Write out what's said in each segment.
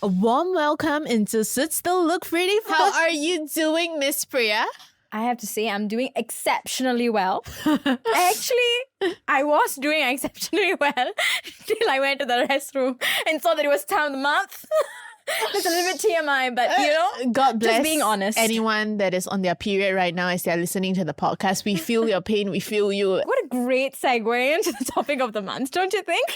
A warm welcome into Sit Still Look Pretty. How are you doing, Miss Priya? I have to say I'm doing exceptionally well. I was doing exceptionally well till I went to the restroom and saw that it was time of the month. It's a little bit TMI, but God bless just being honest. anyone that is on their period right now as they're listening to the podcast. We feel your pain, we feel you. What a great segue into the topic of the month, don't you think?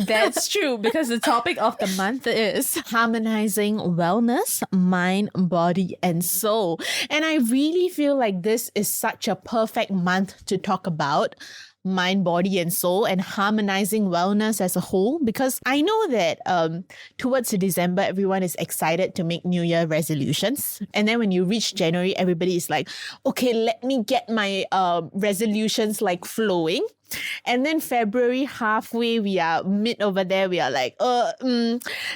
That's true, because the topic of the month is harmonizing wellness, mind, body, and soul. And I really feel like this is such a perfect month to talk about mind, body, and soul, and harmonizing wellness as a whole, because I know that towards December, everyone is excited to make New Year resolutions. And then when you reach January, everybody is like, okay, let me get my resolutions like flowing. And then February, halfway, we are mid over there. We are like,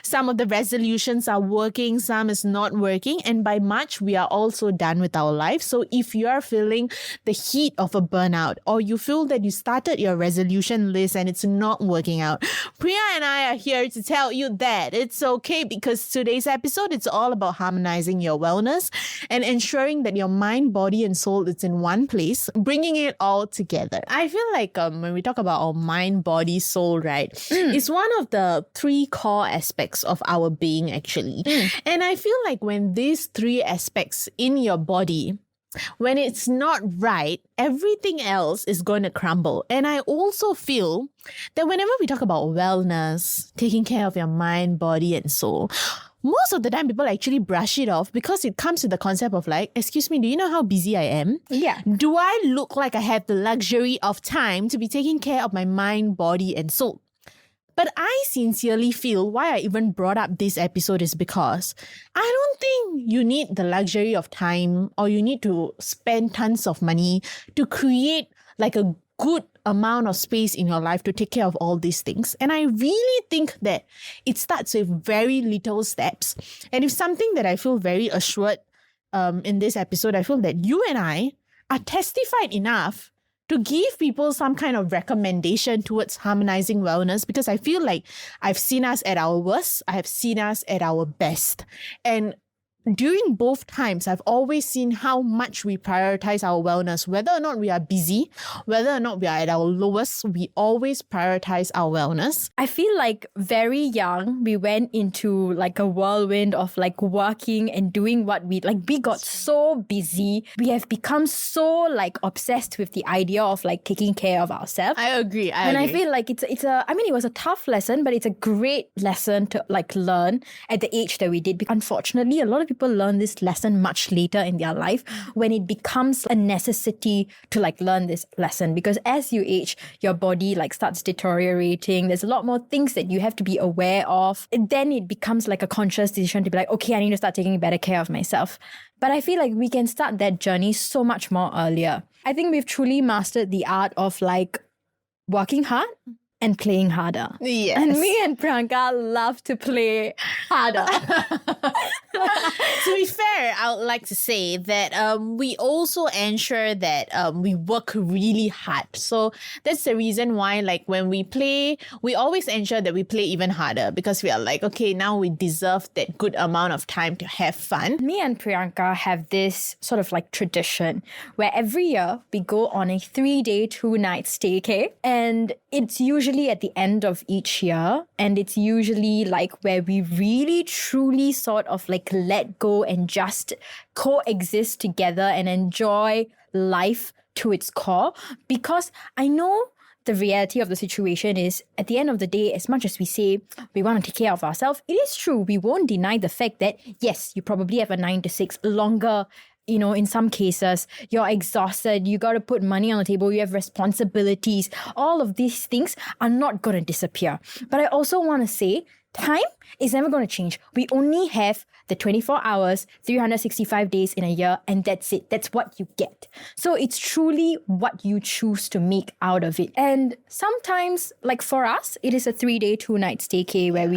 some of the resolutions are working, some is not working. And by March, we are also done with our life. So if you are feeling the heat of a burnout, or you feel that you started your resolution list and it's not working out, Priya and I are here to tell you that it's okay, because today's episode, it's all about harmonizing your wellness and ensuring that your mind, body, and soul is in one place, bringing it all together. I feel like when we talk about our mind, body, soul, right, it's one of the three core aspects of our being, actually. And I feel like when these three aspects in your body, when it's not right, everything else is going to crumble. And I also feel that whenever we talk about wellness, taking care of your mind, body, and soul, most of the time people actually brush it off because it comes to the concept of like, excuse me, do you know how busy I am? Yeah. Do I look like I have the luxury of time to be taking care of my mind, body, and soul? But I sincerely feel why I even brought up this episode is because I don't think you need the luxury of time or you need to spend tons of money to create like a good amount of space in your life to take care of all these things. And I really think that it starts with very little steps. And if something that I feel very assured in this episode, I feel that you and I are testified enough to give people some kind of recommendation towards harmonizing wellness, because I feel like I've seen us at our worst, I have seen us at our best. And during both times, I've always seen how much we prioritize our wellness. Whether or not we are busy, whether or not we are at our lowest, we always prioritize our wellness. I feel like very young, we went into like a whirlwind of like working and doing what we got so busy. We have become so like obsessed with the idea of like taking care of ourselves. I agree. I feel like it was a tough lesson, but it's a great lesson to like learn at the age that we did. Unfortunately, a lot of people learn this lesson much later in their life when it becomes a necessity to like learn this lesson, because as you age, your body like starts deteriorating. There's a lot more things that you have to be aware of. And then it becomes like a conscious decision to be like, okay, I need to start taking better care of myself. But I feel like we can start that journey so much more earlier. I think we've truly mastered the art of like working hard and playing harder. Yes. And me and Priyanka love to play harder. To be fair, I would like to say that we also ensure that we work really hard. So that's the reason why, like, when we play, we always ensure that we play even harder, because we are like, okay, now we deserve that good amount of time to have fun. Me and Priyanka have this sort of like tradition where every year we go on a 3-day, 2-night staycation, and it's usually at the end of each year, and it's usually like where we really truly sort of like let go and just coexist together and enjoy life to its core. Because I know the reality of the situation is, at the end of the day, as much as we say we want to take care of ourselves, it is true. We won't deny the fact that, yes, you probably have a 9 to 6 longer. You know, in some cases, you're exhausted, you got to put money on the table, you have responsibilities. All of these things are not going to disappear. But I also want to say, time is never going to change. We only have the 24 hours, 365 days in a year, and that's it. That's what you get. So it's truly what you choose to make out of it. And sometimes, like for us, it is a 3-day, 2-night staycation where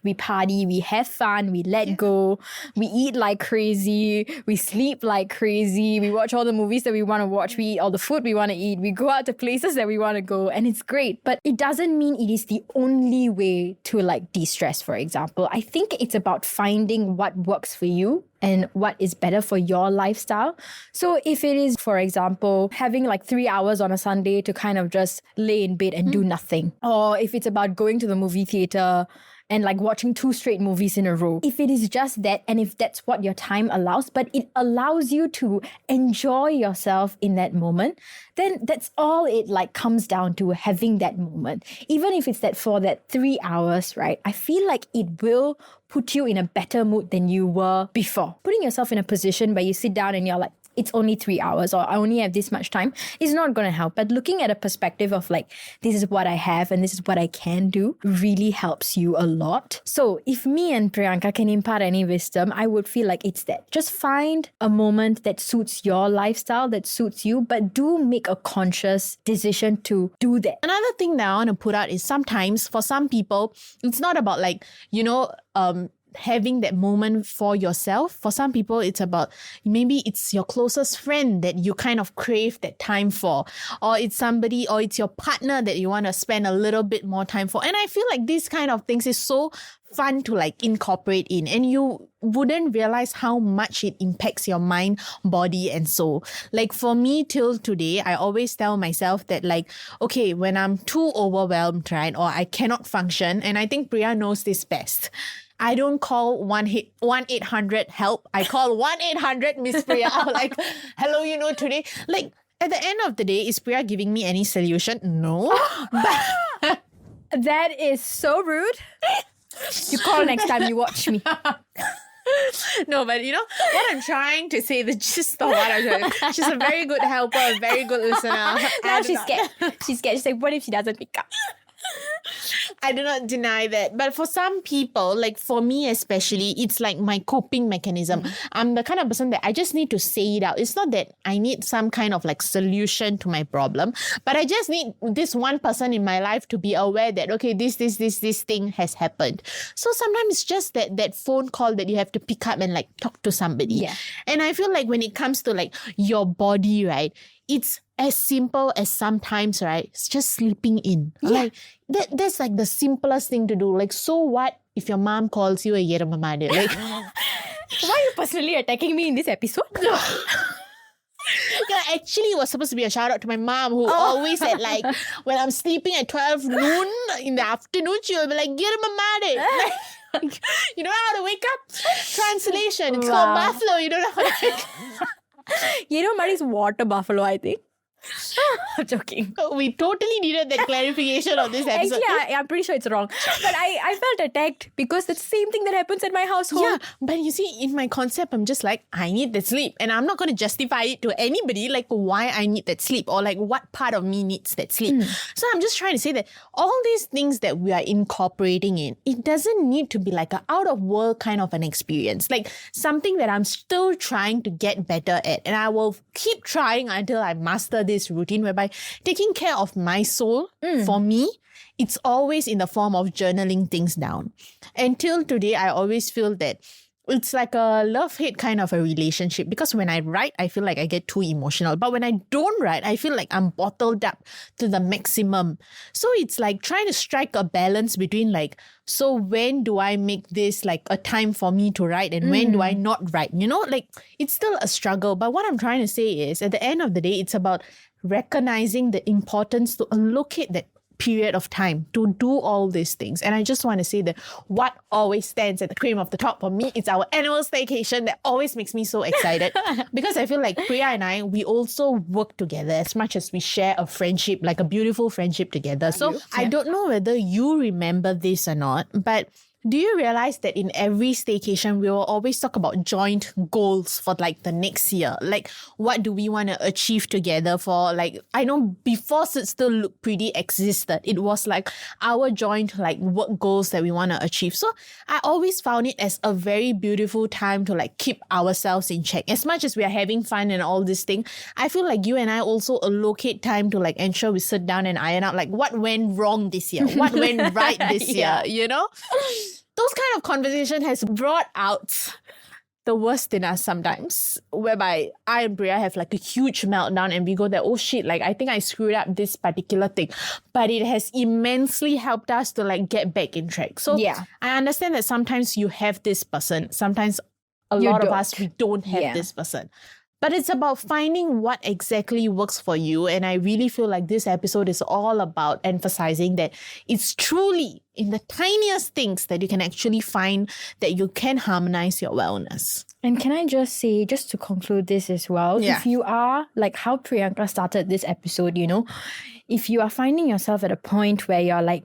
we party, we have fun, we let go, we eat like crazy, we sleep like crazy, we watch all the movies that we want to watch, we eat all the food we want to eat, we go out to places that we want to go, and it's great. But it doesn't mean it is the only way to like de-stress. stress, for example, I think it's about finding what works for you and what is better for your lifestyle. So if it is, for example, having like 3 hours on a Sunday to kind of just lay in bed and do nothing, or if it's about going to the movie theater and like watching 2 straight movies in a row. If it is just that, and if that's what your time allows, but it allows you to enjoy yourself in that moment, then that's all it like comes down to, having that moment. Even if it's that for that 3 hours, right? I feel like it will put you in a better mood than you were before. Putting yourself in a position where you sit down and you're like, it's only 3 hours, or I only have this much time, is not going to help. But looking at a perspective of like, this is what I have and this is what I can do, really helps you a lot. So if me and Priyanka can impart any wisdom, I would feel like it's that. Just find a moment that suits your lifestyle, that suits you, but do make a conscious decision to do that. Another thing that I want to put out is sometimes for some people, it's not about like, having that moment for yourself. For some people, it's about maybe it's your closest friend that you kind of crave that time for, or it's somebody, or it's your partner that you want to spend a little bit more time for. And I feel like these kind of things is so fun to like incorporate in, and you wouldn't realize how much it impacts your mind, body, and soul. Like for me till today, I always tell myself that like, okay, when I'm too overwhelmed, right, or I cannot function, and I think Priya knows this best, I don't call 1-800-HELP. I call 1-800 Miss Priya. I'm like, hello, today. Like, at the end of the day, is Priya giving me any solution? No. But that is so rude. You call next time you watch me. No, but what I'm trying to say, the gist of what I'm trying to say, she's a very good helper, a very good listener. Now she's scared. She's scared. She's like, what if she doesn't pick up? I do not deny that. But for some people, like for me especially, it's like my coping mechanism. I'm the kind of person that I just need to say it out. It's not that I need some kind of like solution to my problem, but I just need this one person in my life to be aware that, okay, this thing has happened. So sometimes it's just that phone call that you have to pick up and like talk to somebody. Yeah. And I feel like when it comes to like your body, right, it's as simple as sometimes, right, it's just sleeping in. Yeah. Like that's like the simplest thing to do. Like, so what if your mom calls you a yeramamade? Like, why are you personally attacking me in this episode? Yeah, actually it was supposed to be a shout out to my mom, who always at like, when I'm sleeping at 12 noon in the afternoon, she will be like, yeramamade. Like, you know how to wake up? Translation, it's called buffalo. You don't know how to wake up. Mari's water buffalo, I think. I'm joking. We totally needed that clarification on this episode. Actually, I'm pretty sure it's wrong. But I felt attacked because that's the same thing that happens at my household. Yeah, but you see, in my concept, I'm just like, I need that sleep. And I'm not going to justify it to anybody, like why I need that sleep or like what part of me needs that sleep. So I'm just trying to say that all these things that we are incorporating in, it doesn't need to be like an out-of-world kind of an experience. Like something that I'm still trying to get better at. And I will keep trying until I master this routine, whereby taking care of my soul, for me, it's always in the form of journaling things down. Until today, I always feel that it's like a love-hate kind of a relationship, because when I write, I feel like I get too emotional. But when I don't write, I feel like I'm bottled up to the maximum. So it's like trying to strike a balance between like, so when do I make this like a time for me to write, and when do I not write? Like it's still a struggle. But what I'm trying to say is, at the end of the day, it's about recognizing the importance to allocate that period of time to do all these things. And I just want to say that what always stands at the cream of the top for me is our annual staycation that always makes me so excited, because I feel like Priya and I, we also work together as much as we share a friendship, like a beautiful friendship together. So I don't know whether you remember this or not, but do you realize that in every staycation, we will always talk about joint goals for like the next year? Like, what do we want to achieve together for, like, I know before Sit Still Look Pretty existed, it was like our joint like work goals that we want to achieve. So I always found it as a very beautiful time to like keep ourselves in check. As much as we are having fun and all this thing, I feel like you and I also allocate time to like ensure we sit down and iron out like what went wrong this year, what went right this year, Those kind of conversation has brought out the worst in us sometimes, whereby I and Priya have like a huge meltdown and we go that, oh shit, like I think I screwed up this particular thing. But it has immensely helped us to like get back in track. So Yeah. I understand that sometimes you have this person, sometimes a You lot of don't. us, we don't have Yeah. this person. But it's about finding what exactly works for you. And I really feel like this episode is all about emphasizing that it's truly in the tiniest things that you can actually find that you can harmonize your wellness. And can I just say, just to conclude this as well, Yeah. if you are, like how Priyanka started this episode, you know, if you are finding yourself at a point where you're like,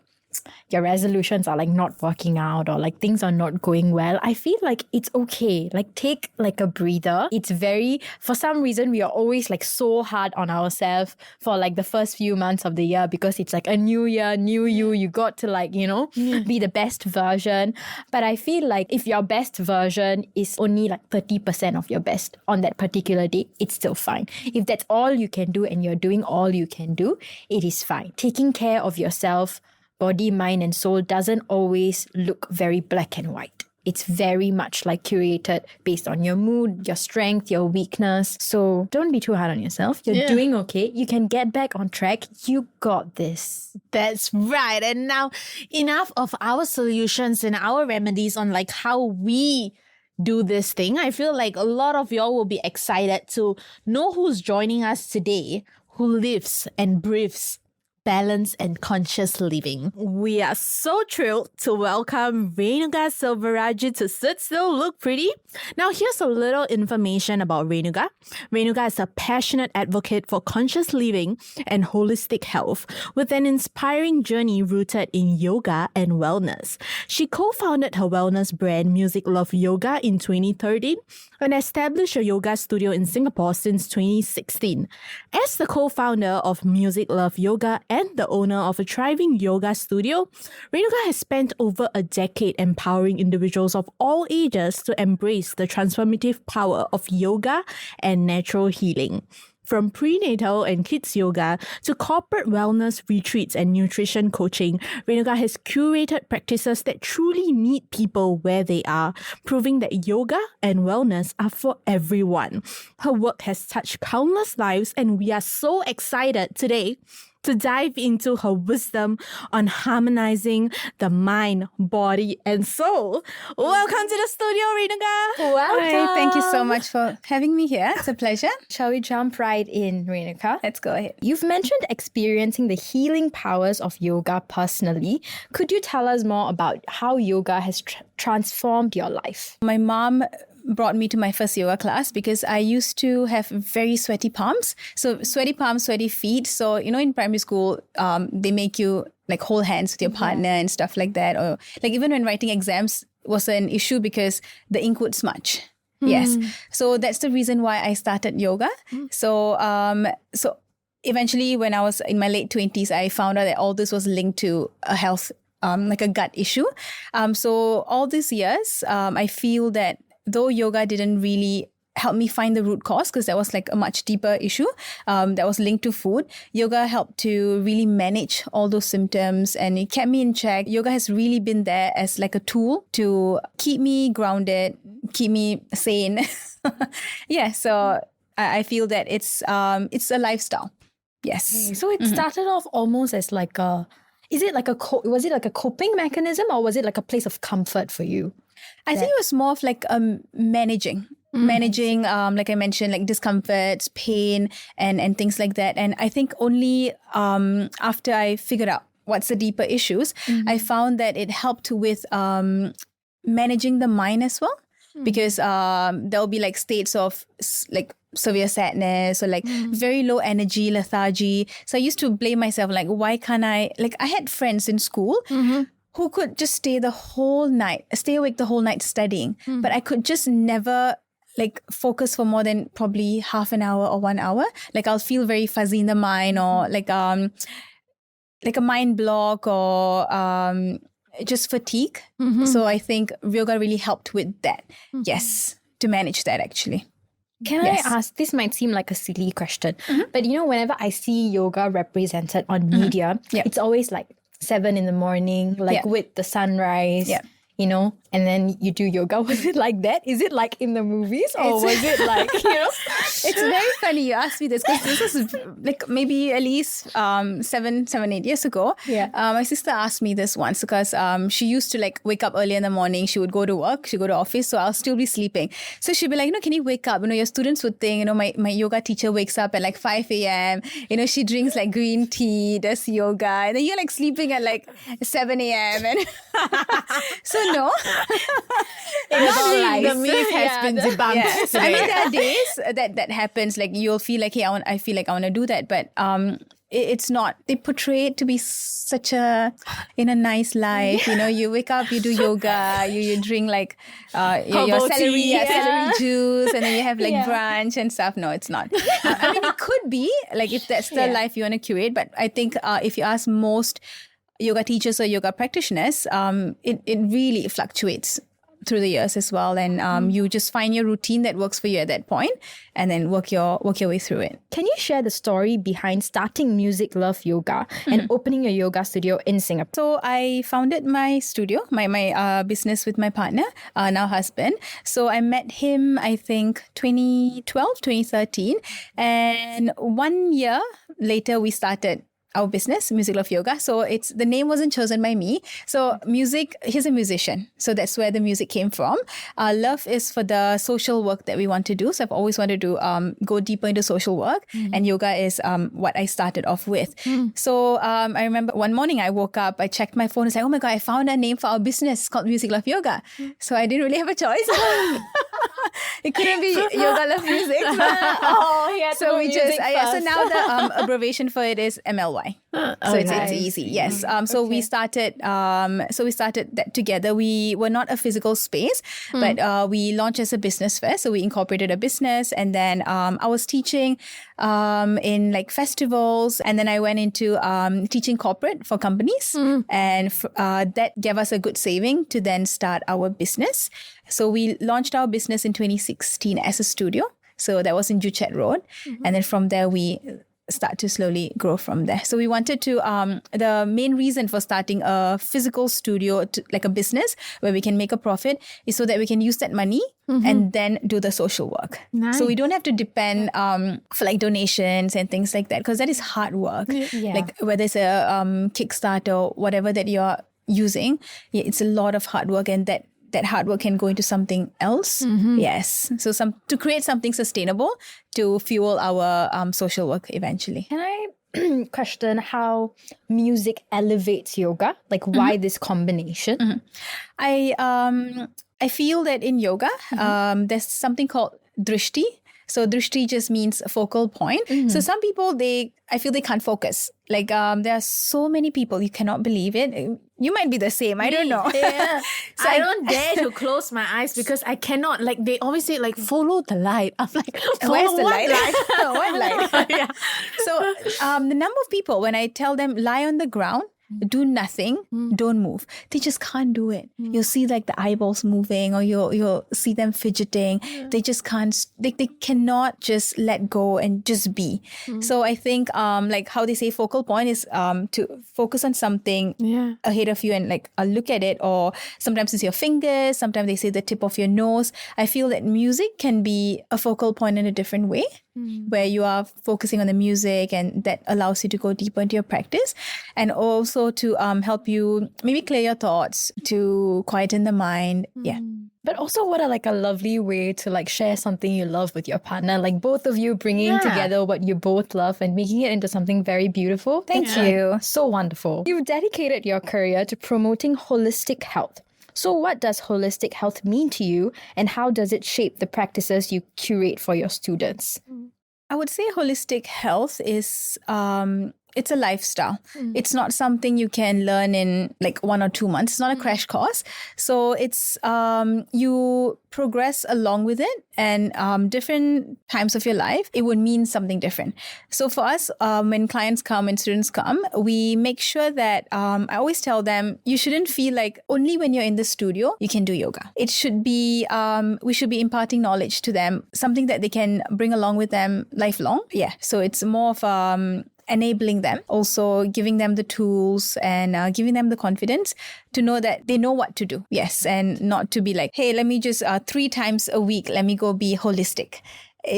your resolutions are like not working out or like things are not going well, I feel like it's okay. Like take like a breather. It's very, for some reason, we are always like so hard on ourselves for like the first few months of the year because it's like a new year, new you. You got to like, you know, be the best version. But I feel like if your best version is only like 30% of your best on that particular day, it's still fine. If that's all you can do and you're doing all you can do, it is fine. Taking care of yourself, body, mind, and soul doesn't always look very black and white. It's very much like curated based on your mood, your strength, your weakness. So don't be too hard on yourself. You're doing okay. You can get back on track. You got this. That's right. And now enough of our solutions and our remedies on like how we do this thing. I feel like a lot of y'all will be excited to know who's joining us today, who lives and breathes balance and conscious living. We are so thrilled to welcome Renuka Silvaraju to Sit Still Look Pretty. Now, here's a little information about Renuka. Renuka is a passionate advocate for conscious living and holistic health with an inspiring journey rooted in yoga and wellness. She co-founded her wellness brand Music Love Yoga in 2013 and established a yoga studio in Singapore since 2016. As the co-founder of Music Love Yoga and the owner of a thriving yoga studio, Renuka has spent over a decade empowering individuals of all ages to embrace the transformative power of yoga and natural healing. From prenatal and kids yoga to corporate wellness retreats and nutrition coaching, Renuka has curated practices that truly meet people where they are, proving that yoga and wellness are for everyone. Her work has touched countless lives, and we are so excited today to dive into her wisdom on harmonizing the mind, body, and soul. Welcome to the studio, Renuka. Welcome. Hi, thank you so much for having me here. It's a pleasure. Shall we jump right in, Renuka? Let's go ahead. You've mentioned experiencing the healing powers of yoga personally. Could you tell us more about how yoga has transformed your life? My mom brought me to my first yoga class because I used to have very sweaty palms. So sweaty palms, sweaty feet. So, you know, in primary school, they make you like hold hands with your partner and stuff like that. Or like even when writing exams was an issue because the ink would smudge. Yes. So that's the reason why I started yoga. So eventually when I was in my late 20s, I found out that all this was linked to a health, like a gut issue. So all these years, I feel that though yoga didn't really help me find the root cause, because that was like a much deeper issue that was linked to food, yoga helped to really manage all those symptoms and it kept me in check. Yoga has really been there as like a tool to keep me grounded, keep me sane. Yeah, so I feel that it's a lifestyle. Yes. So it started off almost as like a, was it like a coping mechanism or was it like a place of comfort for you? I think it was more of like managing, like I mentioned, like discomforts, pain, and things like that. And I think only after I figured out what's the deeper issues, I found that it helped with managing the mind as well. Because there'll be like states of like severe sadness or like very low energy, lethargy. So I used to blame myself, like, why can't I? Like I had friends in school who could just stay awake the whole night studying. But I could just never like focus for more than probably half an hour or 1 hour. Like I'll feel very fuzzy in the mind or like a mind block or just fatigue. So I think yoga really helped with that. Yes, to manage that actually. Can I ask, this might seem like a silly question, but you know, whenever I see yoga represented on media, it's always like 7 in the morning, like with the sunrise. and then you do yoga. Was it like that? Is it like in the movies, or was it like, It's very funny you asked me this, because this was like maybe at least 8 years ago. Yeah. My sister asked me this once because she used to like wake up early in the morning. She would go to work, she'd go to office, so I'll still be sleeping. So she'd be like, can you wake up? Your students would think, my yoga teacher wakes up at like 5 a.m. She drinks like green tea, does yoga, and then you're like sleeping at like 7 a.m. And so no. The myth has been debunked. Yes. I mean, there are days that happens. Like you'll feel like, hey, I feel like I want to do that, but it's not. They portray it to be such a nice life. You wake up, you do yoga, you drink like your celery juice, and then you have like brunch and stuff. No, it's not. I mean, it could be like if that's the life you want to curate, but I think if you ask most yoga teachers or yoga practitioners, it really fluctuates through the years as well, and you just find your routine that works for you at that point, and then work your way through it. Can you share the story behind starting Music Love Yoga and opening a yoga studio in Singapore? So I founded my studio, my business with my partner, now husband. So I met him, I think 2012, 2013, and 1 year later we started our business, Music Love Yoga. So the name wasn't chosen by me. So he's a musician. So that's where the music came from. Love is for the social work that we want to do. So I've always wanted to go deeper into social work. And yoga is what I started off with. So I remember one morning I woke up, I checked my phone and said, oh my God, I found a name for our business called Music Love Yoga. So I didn't really have a choice. It couldn't be Yoga Love Music. So we just, so now the abbreviation for it is MLY. It's easy. Yes. So we started that together. We were not a physical space, but we launched as a business first. So we incorporated a business, and then I was teaching in like festivals, and then I went into teaching corporate for companies, and that gave us a good saving to then start our business. So we launched our business in 2016 as a studio. So that was in Juchet Road, and then from there we start to slowly grow from there. So we wanted to, the main reason for starting a physical studio, like a business where we can make a profit, is so that we can use that money and then do the social work. Nice. So we don't have to depend for like donations and things like that, because that is hard work. Like whether it's a Kickstarter or whatever that you're using, it's a lot of hard work, and that hard work can go into something else. Yes. So to create something sustainable to fuel our social work eventually. Can I question how music elevates yoga? Like why this combination? I feel that in yoga, there's something called drishti. So drishti just means focal point. So some people, I feel they can't focus. Like there are so many people, you cannot believe it. You might be the same. I don't know. Yeah. So I don't dare to close my eyes because I cannot. Like they always say, like follow the light. I'm like, where's the what light? What light? Yeah. So the number of people, when I tell them lie on the ground, do nothing, don't move, they just can't do it. You'll see like the eyeballs moving, or you'll see them fidgeting. They just can't, they cannot just let go and just be. So I think like how they say focal point is to focus on something ahead of you and like look at it, or sometimes it's your fingers, sometimes they say the tip of your nose. I feel that music can be a focal point in a different way, where you are focusing on the music, and that allows you to go deeper into your practice, and also to help you maybe clear your thoughts, to quieten the mind. But also what a lovely way to like share something you love with your partner, like both of you bringing together what you both love and making it into something very beautiful. Thank you. So wonderful. You've dedicated your career to promoting holistic health. So what does holistic health mean to you, and how does it shape the practices you curate for your students? I would say holistic health is it's a lifestyle. It's not something you can learn in like 1 or 2 months. It's not a crash course. So it's you progress along with it, and different times of your life, it would mean something different. So for us, when clients come and students come, we make sure that I always tell them, you shouldn't feel like only when you're in the studio, you can do yoga. It should be, we should be imparting knowledge to them, something that they can bring along with them lifelong. Yeah. So it's more of enabling them, also giving them the tools and giving them the confidence to know that they know what to do. Yes. And not to be like, hey, let me just 3 times a week, let me go be holistic.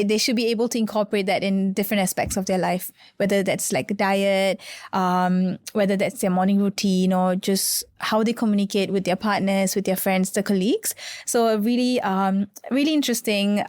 They should be able to incorporate that in different aspects of their life, whether that's like diet, whether that's their morning routine, or just how they communicate with their partners, with their friends, their colleagues. So a really, really interesting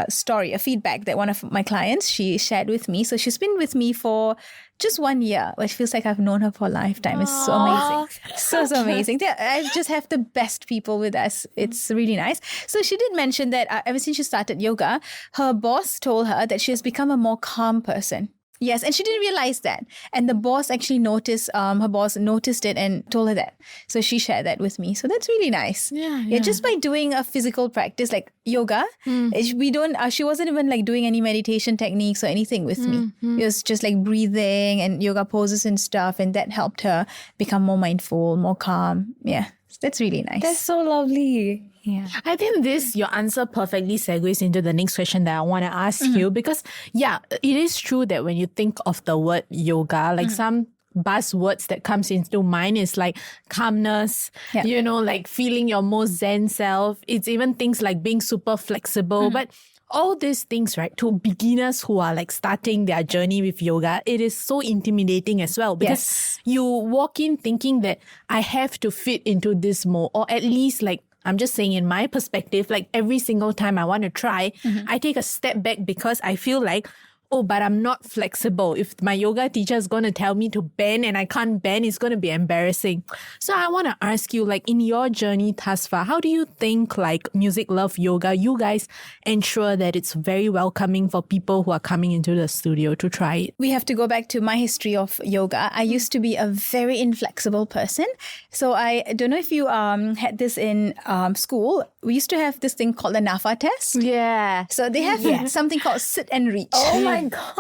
story, a feedback that one of my clients, she shared with me. So she's been with me for just 1 year, which feels like I've known her for a lifetime. It's so amazing. So amazing. I just have the best people with us. It's really nice. So she did mention that ever since she started yoga, her boss told her that she has become a more calm person. Yes, and she didn't realize that. And the boss actually noticed, her boss noticed it and told her that. So she shared that with me. So that's really nice. Yeah. Just by doing a physical practice like yoga, she wasn't even like doing any meditation techniques or anything with me. It was just like breathing and yoga poses and stuff. And that helped her become more mindful, more calm. Yeah, that's really nice. That's so lovely. Yeah. I think your answer perfectly segues into the next question that I want to ask you, because it is true that when you think of the word yoga, like some buzzwords that comes into mind is like calmness, like feeling your most zen self. It's even things like being super flexible, but all these things, right, to beginners who are like starting their journey with yoga, it is so intimidating as well, because you walk in thinking that I have to fit into this mold, or at least like, I'm just saying in my perspective, like every single time I want to try, I take a step back because I feel like, oh, but I'm not flexible. If my yoga teacher is going to tell me to bend and I can't bend, it's going to be embarrassing. So I want to ask you, like in your journey thus far, how do you think like Music Love Yoga, you guys ensure that it's very welcoming for people who are coming into the studio to try it? We have to go back to my history of yoga. I used to be a very inflexible person. So I don't know if you had this in school. We used to have this thing called the NAFA test. Yeah. So they have something called sit and reach. Oh my God.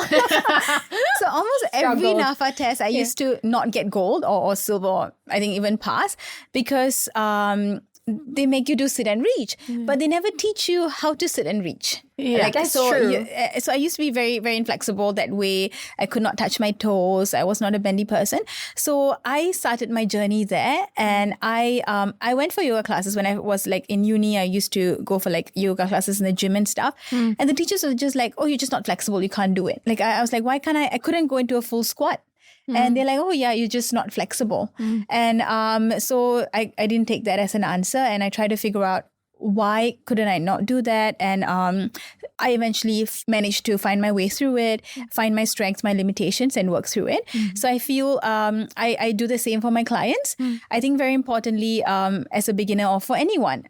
So almost every NAFA test, I used to not get gold or silver, or I think even pass, because they make you do sit and reach, but they never teach you how to sit and reach. Yeah, that's true. So I used to be very, very inflexible that way. I could not touch my toes. I was not a bendy person. So I started my journey there, and I went for yoga classes when I was like in uni. I used to go for like yoga classes in the gym and stuff. And the teachers were just like, oh, you're just not flexible. You can't do it. Like I was like, why can't I couldn't go into a full squat. And they're like, oh yeah, you're just not flexible. And so I didn't take that as an answer, and I tried to figure out why couldn't I not do that. And I eventually managed to find my way through it, find my strengths, my limitations, and work through it. So I feel I do the same for my clients. I think very importantly, as a beginner or for anyone,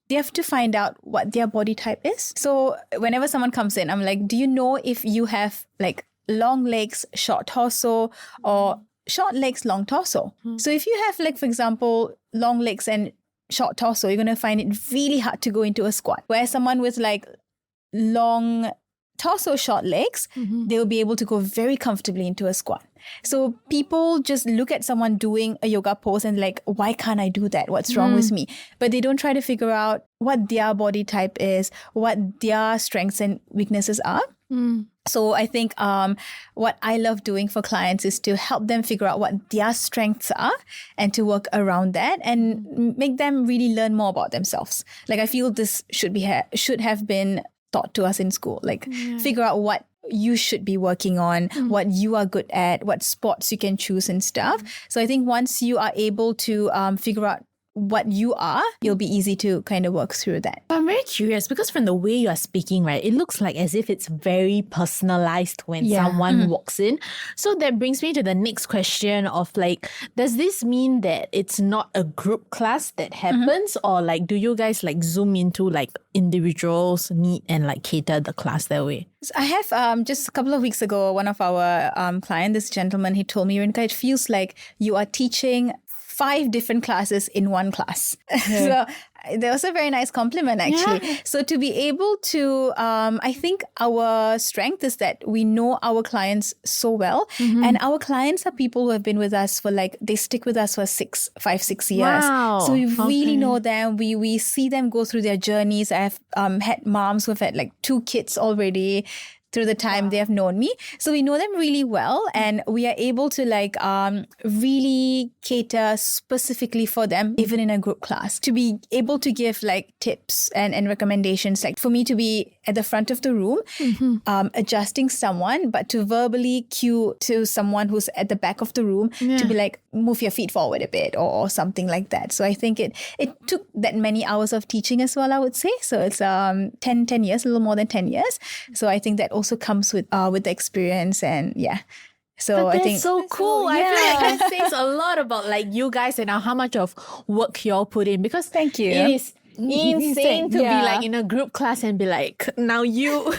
they have to find out what their body type is. So whenever someone comes in, I'm like, do you know if you have like long legs, short torso, or short legs, long torso? So if you have like, for example, long legs and short torso, you're going to find it really hard to go into a squat. Whereas someone with like long torso, short legs, they'll be able to go very comfortably into a squat. So people just look at someone doing a yoga pose and like, why can't I do that? What's wrong with me? But they don't try to figure out what their body type is, what their strengths and weaknesses are. So I think what I love doing for clients is to help them figure out what their strengths are and to work around that and make them really learn more about themselves. Like I feel this should have been taught to us in school. Like figure out what you should be working on, what you are good at, what sports you can choose and stuff. So I think once you are able to figure out what you are, it'll be easy to kind of work through that. I'm very curious because from the way you are speaking, right, it looks like as if it's very personalized when someone walks in. So that brings me to the next question of like, does this mean that it's not a group class that happens, or like do you guys like zoom into like individuals need and like cater the class that way? So I have just a couple of weeks ago, one of our client, this gentleman, he told me, Renuka, it feels like you are teaching 5 different classes in one class. So that was a very nice compliment, actually. Yeah. So to be able to, I think our strength is that we know our clients so well. And our clients are people who have been with us for like, they stick with us for 5-6 years. Wow. So we really know them. We see them go through their journeys. I have had moms who have had like 2 kids already. through the time they have known me. So we know them really well, and we are able to really cater specifically for them, even in a group class, to be able to give like tips and recommendations, like for me to be at the front of the room, adjusting someone, but to verbally cue to someone who's at the back of the room to be like, move your feet forward a bit or something like that. So I think it took that many hours of teaching as well, I would say. So it's 10 years, a little more than 10 years. So I think that also comes with the experience, and so But I think that's so cool. I feel like that says a lot about like you guys and how much of work y'all put in, because Thank you. it is insane to be Yeah. like in a group class and be like, now you.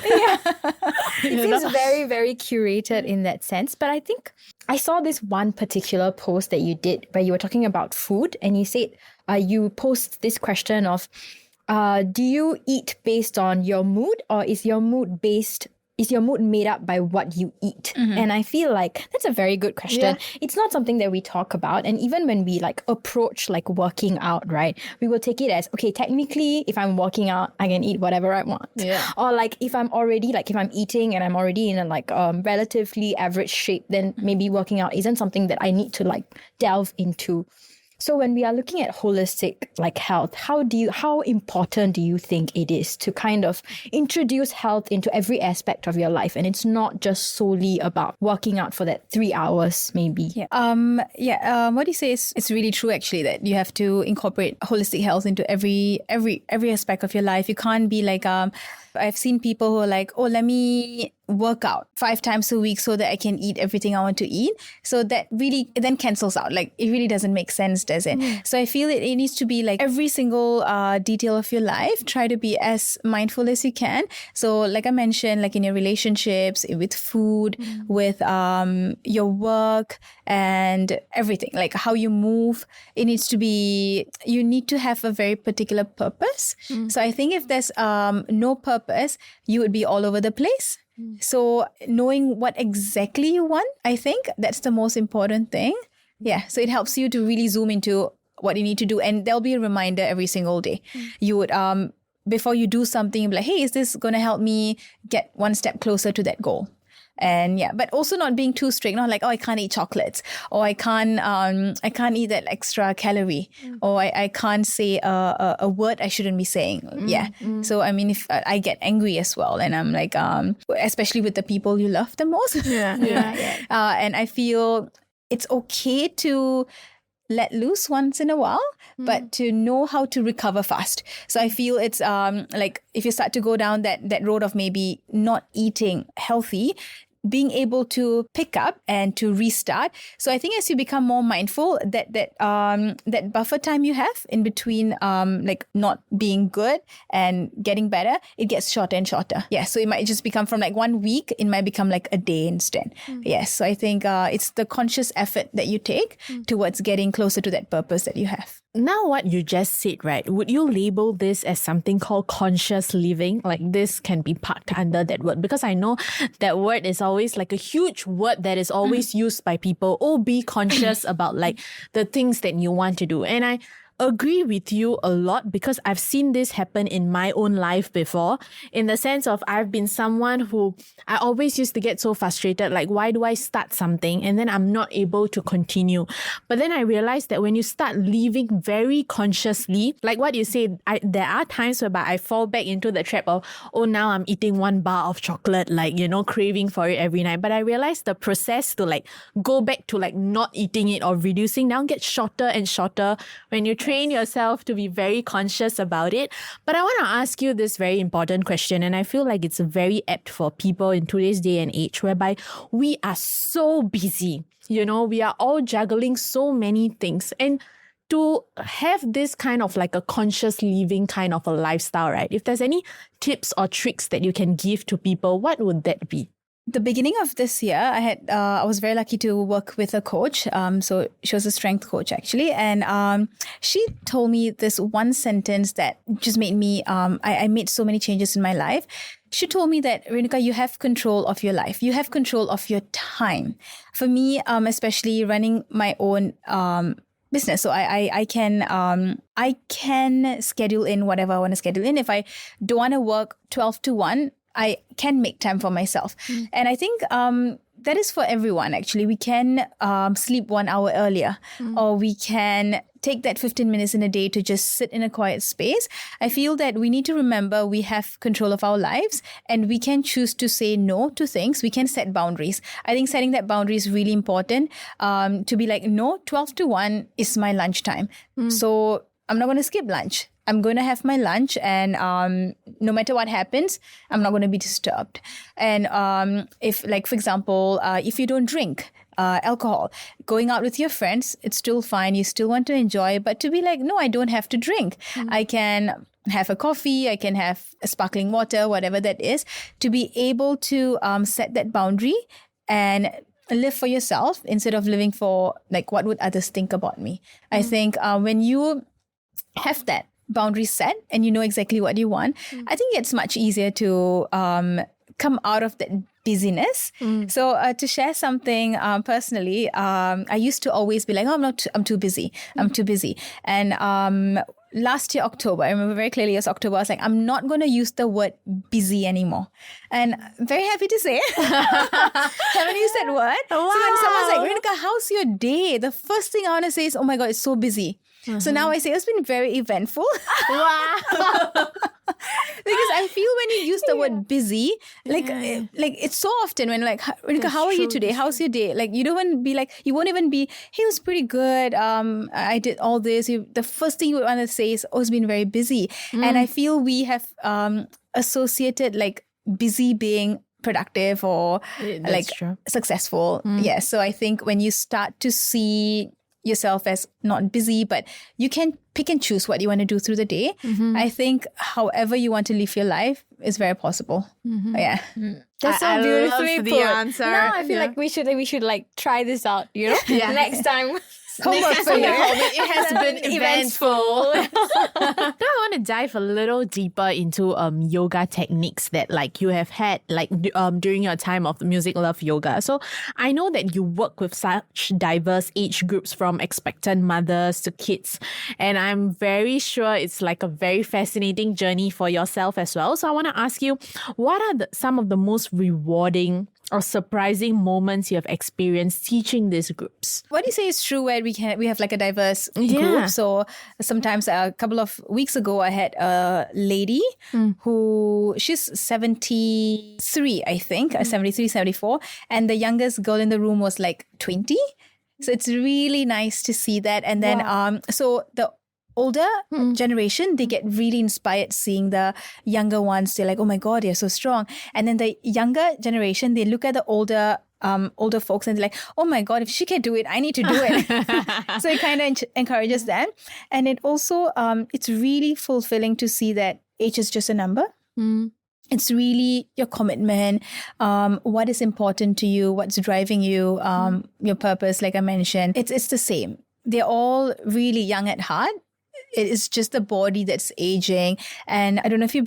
It feels very, very curated in that sense. But I think I saw this one particular post that you did where you were talking about food, and you said you posed this question of, do you eat based on your mood, or is your mood made up by what you eat? And I feel like that's a very good question. Yeah. It's not something that we talk about. And even when we like approach like working out, right, we will take it as, okay, technically, if I'm working out, I can eat whatever I want. Yeah. Or like if I'm eating and I'm already in a like relatively average shape, then maybe working out isn't something that I need to like delve into. So when we are looking at holistic like health, how important do you think it is to kind of introduce health into every aspect of your life, and it's not just solely about working out for that 3 hours maybe? What you say is it's really true actually, that you have to incorporate holistic health into every aspect of your life. You can't be like I've seen people who are like, oh, let me work out 5 times a week so that I can eat everything I want to eat. So that really it then cancels out. Like it really doesn't make sense, does it? So I feel it needs to be like every single detail of your life. Try to be as mindful as you can. So like I mentioned, like in your relationships, with food, with your work and everything, like how you move, you need to have a very particular purpose. So I think if there's no purpose, you would be all over the place. So knowing what exactly you want, I think that's the most important thing. Yeah. So it helps you to really zoom into what you need to do. And there'll be a reminder every single day. You would, before you do something, you'll be like, hey, is this going to help me get one step closer to that goal? And but also not being too strict, not like, oh, I can't eat chocolates, or I can't eat that extra calorie, or I can't say a word I shouldn't be saying. So I mean, if I get angry as well, and I'm like, especially with the people you love the most. And I feel it's okay to let loose once in a while, but to know how to recover fast. So I feel it's like if you start to go down that road of maybe not eating healthy, being able to pick up and to restart. So I think as you become more mindful, that buffer time you have in between like not being good and getting better, it gets shorter and shorter. Yeah, so it might just become from like 1 week, it might become like a day instead. Yes, so I think it's the conscious effort that you take towards getting closer to that purpose that you have. Now, what you just said, right? Would you label this as something called conscious living? Like this can be parked under that word, because I know that word is always like a huge word that is always used by people. Oh, be conscious about like the things that you want to do. And I agree with you a lot, because I've seen this happen in my own life before, in the sense of I've been someone who I always used to get so frustrated, like why do I start something and then I'm not able to continue? But then I realized that when you start living very consciously, like what you said, there are times whereby I fall back into the trap of, oh, now I'm eating 1 bar of chocolate, like, you know, craving for it every night. But I realized the process to like go back to like not eating it or reducing down gets shorter and shorter when you train yourself to be very conscious about it. But I want to ask you this very important question, and I feel like it's very apt for people in today's day and age, whereby we are so busy. You know, we are all juggling so many things. And to have this kind of like a conscious living kind of a lifestyle, right? If there's any tips or tricks that you can give to people, what would that be? The beginning of this year, I was very lucky to work with a coach. So she was a strength coach actually, and she told me this one sentence that just made me. I made so many changes in my life. She told me that, Renuka, you have control of your life. You have control of your time. For me, especially running my own business, so I can schedule in whatever I want to schedule in. If I don't want to work 12 to 1. I can make time for myself. And I think that is for everyone, actually. We can sleep 1 hour earlier, or we can take that 15 minutes in a day to just sit in a quiet space. I feel that we need to remember we have control of our lives, and we can choose to say no to things. We can set boundaries. I think setting that boundary is really important, to be like, no, 12 to 1 is my lunchtime. So I'm not going to skip lunch. I'm going to have my lunch, and no matter what happens, I'm not going to be disturbed. And if, like, for example, if you don't drink alcohol, going out with your friends, it's still fine. You still want to enjoy, but to be like, no, I don't have to drink. I can have a coffee, I can have a sparkling water, whatever that is, to be able to set that boundary and live for yourself instead of living for, like, what would others think about me. I think when you have that boundary set and you know exactly what you want, I think it's much easier to come out of that busyness. So to share something personally, I used to always be like, oh, I'm too busy. And last year, October, I remember very clearly, it was October, I was like, I'm not going to use the word busy anymore. And I'm very happy to say, haven't used that word. Wow. So when someone's like, Renuka, how's your day? The first thing I want to say is, oh my God, it's so busy. So now I say it's been very eventful. Wow. Because I feel when you use the word busy, like it's so often when like, Renuka, how are you today? How's your day? Like you don't even be like, you won't even be, hey, it was pretty good. I did all this. The first thing you would want to say is, oh, it's been very busy. And I feel we have associated like busy being productive or like successful. Yeah. So I think when you start to see yourself as not busy, but you can pick and choose what you want to do through the day. I think however you want to live your life is very possible. Yeah. That's so I beautifully love the put. answer. Now I feel like we should like try this out, you know? Next time. Homework for you. It has been eventful. Now I want to dive a little deeper into yoga techniques that like you have had like during your time of Music Love Yoga. So I know that you work with such diverse age groups from expectant mothers to kids, and I'm very sure it's like a very fascinating journey for yourself as well. So I want to ask you, what are some of the most rewarding or surprising moments you have experienced teaching these groups? What you say is true, where we have like a diverse group. So sometimes a couple of weeks ago, I had a lady who, she's 73, I think, 73, 74. And the youngest girl in the room was like 20. So it's really nice to see that. And then, so the older generation, they get really inspired seeing the younger ones. They're like, oh my God, they're so strong. And then the younger generation, they look at the older folks and they're like, oh my God, if she can do it, I need to do it. So it kind of encourages them. And it also, it's really fulfilling to see that age is just a number. It's really your commitment, what is important to you, what's driving you, your purpose, like I mentioned. It's the same. They're all really young at heart. It is just the body that's aging. And I don't know if you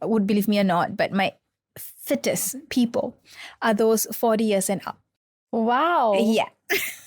would believe me or not, but my fittest people are those 40 years and up. Wow. Yeah.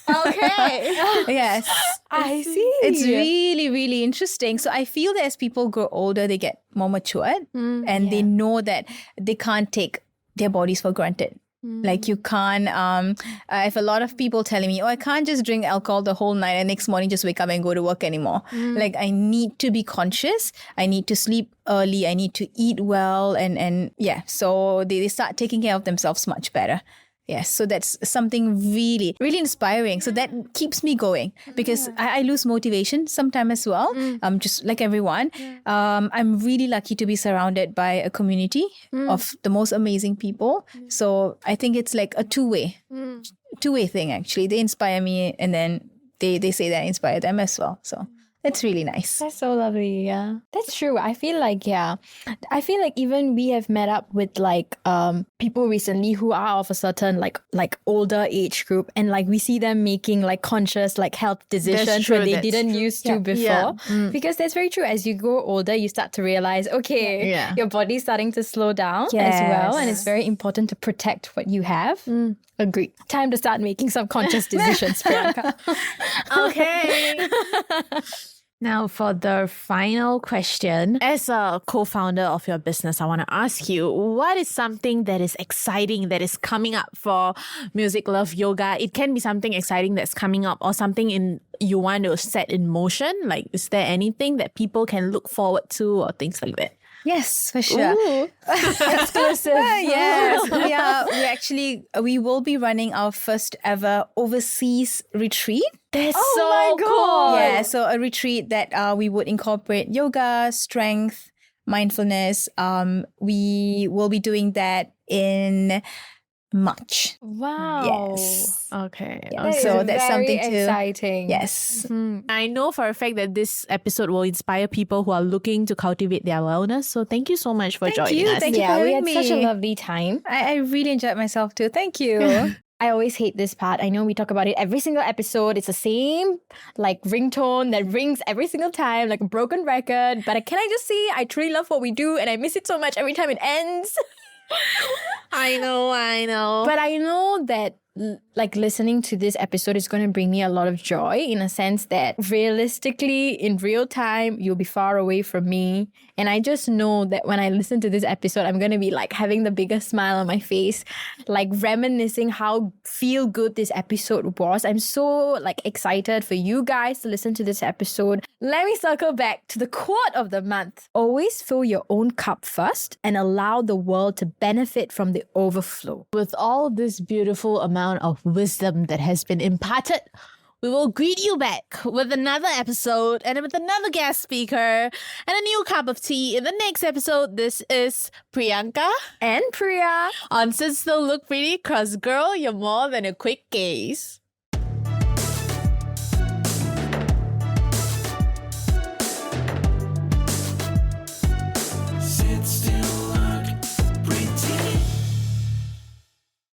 Okay. Yes. I see. It's really, really interesting. So I feel that as people grow older, they get more matured and they know that they can't take their bodies for granted. Like you can't, I have a lot of people telling me, oh, I can't just drink alcohol the whole night and next morning just wake up and go to work anymore. Like I need to be conscious. I need to sleep early. I need to eat well. And yeah, so they start taking care of themselves much better. Yes, so that's something really, really inspiring. So that keeps me going because I lose motivation sometime as well. Just like everyone. I'm really lucky to be surrounded by a community of the most amazing people. So I think it's like a two-way thing actually. They inspire me and then they say that I inspire them as well. So it's really nice. That's so lovely. Yeah, that's true. I feel like even we have met up with like people recently who are of a certain like older age group, and like we see them making like conscious like health decisions when they didn't used to before. Because that's very true. As you grow older, you start to realize, okay, your body's starting to slow down as well, and it's very important to protect what you have. Agreed. Time to start making some conscious decisions, Priyanka. Okay. Now, for the final question, as a co-founder of your business, I want to ask you, what is something that is exciting that is coming up for Music Love Yoga? It can be something exciting that's coming up or something you want to set in motion. Like, is there anything that people can look forward to or things like that? Yes, for sure. Ooh, exclusive. Yes, we will be running our first ever overseas retreat. That's Oh so my cool. God. Yeah, so a retreat that we would incorporate yoga, strength, mindfulness. We will be doing that in March. Wow. Yes. Okay. So That is that's very something to- exciting. Yes. I know for a fact that this episode will inspire people who are looking to cultivate their wellness. So thank you so much for joining you. us. Thank you for Yeah, we having had such a me. lovely time. I really enjoyed myself too. Thank you. I always hate this part. I know we talk about it every single episode. It's the same like ringtone that rings every single time, like a broken record. But can I just say I truly love what we do and I miss it so much every time it ends. I know. But I know that like listening to this episode is going to bring me a lot of joy in a sense that realistically in real time you'll be far away from me, and I just know that when I listen to this episode I'm going to be like having the biggest smile on my face, like reminiscing how feel good this episode was. I'm so like excited for you guys to listen to this episode. Let me circle back to the quote of the month. Always fill your own cup first and allow the world to benefit from the overflow. With all this beautiful amount of wisdom that has been imparted, we will greet you back with another episode and with another guest speaker and a new cup of tea in the next episode. This is Priyanka And Priya. on Sit Still Look Pretty, 'cause girl, you're more than a quick gaze.